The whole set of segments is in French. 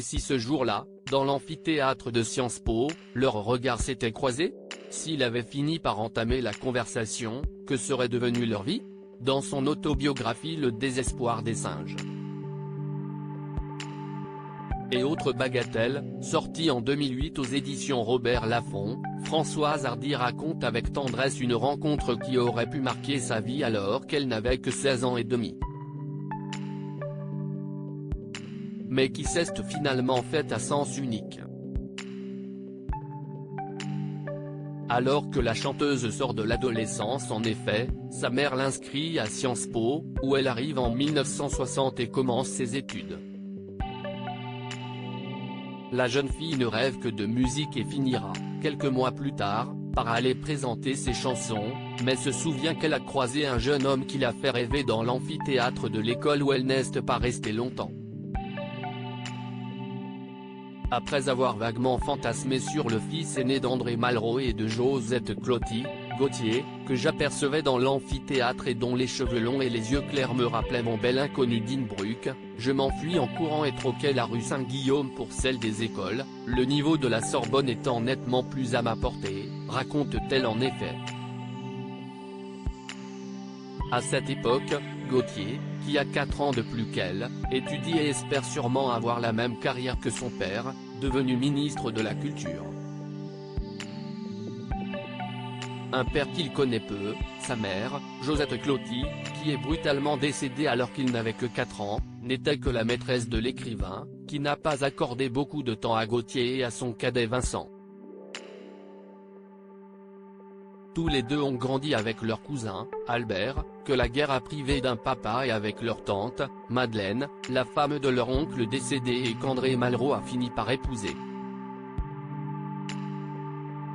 Et si ce jour-là, dans l'amphithéâtre de Sciences Po, leurs regards s'étaient croisés? S'ils avaient fini par entamer la conversation, que serait devenue leur vie? Dans son autobiographie Le désespoir des singes et autres bagatelles, sortie en 2008 aux éditions Robert Laffont, Françoise Hardy raconte avec tendresse une rencontre qui aurait pu marquer sa vie alors qu'elle n'avait que 16 ans et demi. Mais qui s'est finalement faite à sens unique. Alors que la chanteuse sort de l'adolescence en effet, sa mère l'inscrit à Sciences Po, où elle arrive en 1960 et commence ses études. La jeune fille ne rêve que de musique et finira, quelques mois plus tard, par aller présenter ses chansons, mais se souvient qu'elle a croisé un jeune homme qui l'a fait rêver dans l'amphithéâtre de l'école où elle n'est pas restée longtemps. Après avoir vaguement fantasmé sur le fils aîné d'André Malraux et de Josette Cloty, Gauthier, que j'apercevais dans l'amphithéâtre et dont les cheveux longs et les yeux clairs me rappelaient mon bel inconnu d'Innsbruck, je m'enfuis en courant et troquai la rue Saint-Guillaume pour celle des écoles, le niveau de la Sorbonne étant nettement plus à ma portée, raconte-t-elle en effet. À cette époque, Gauthier, qui a 4 ans de plus qu'elle, étudie et espère sûrement avoir la même carrière que son père, devenu ministre de la Culture. Un père qu'il connaît peu, sa mère, Josette Cloty, qui est brutalement décédée alors qu'il n'avait que 4 ans, n'était que la maîtresse de l'écrivain, qui n'a pas accordé beaucoup de temps à Gauthier et à son cadet Vincent. Tous les deux ont grandi avec leur cousin, Albert, que la guerre a privé d'un papa et avec leur tante, Madeleine, la femme de leur oncle décédé et qu'André Malraux a fini par épouser.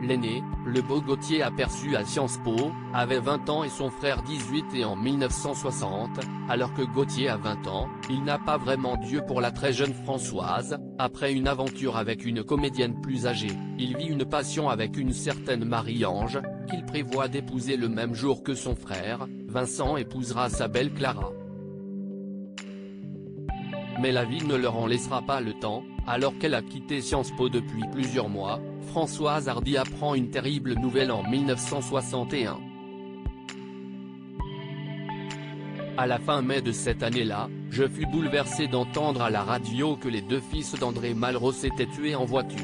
L'aîné, le beau Gauthier aperçu à Sciences Po, avait 20 ans et son frère 18 et en 1960, alors que Gauthier a 20 ans, il n'a pas vraiment d'yeux pour la très jeune Françoise. Après une aventure avec une comédienne plus âgée, il vit une passion avec une certaine Marie-Ange, qu'il prévoit d'épouser le même jour que son frère, Vincent épousera sa belle Clara. Mais la vie ne leur en laissera pas le temps, alors qu'elle a quitté Sciences Po depuis plusieurs mois, Françoise Hardy apprend une terrible nouvelle en 1961. À la fin mai de cette année-là, je fus bouleversé d'entendre à la radio que les 2 fils d'André Malraux s'étaient tués en voiture.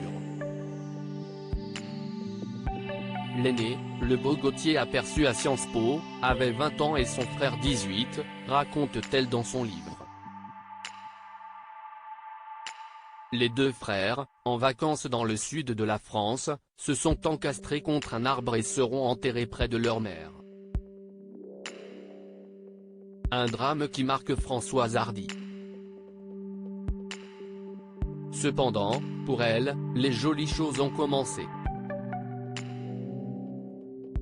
L'aîné, le beau Gauthier aperçu à Sciences Po, avait 20 ans et son frère 18, raconte-t-elle dans son livre. Les 2 frères, en vacances dans le sud de la France, se sont encastrés contre un arbre et seront enterrés près de leur mère. Un drame qui marque Françoise Hardy. Cependant, pour elle, les jolies choses ont commencé.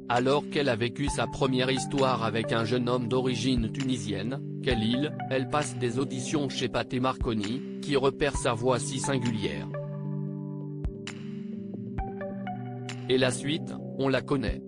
Alors qu'elle a vécu sa première histoire avec un jeune homme d'origine tunisienne, Khalil, elle passe des auditions chez Pathé Marconi, qui repère sa voix si singulière. Et la suite, on la connaît.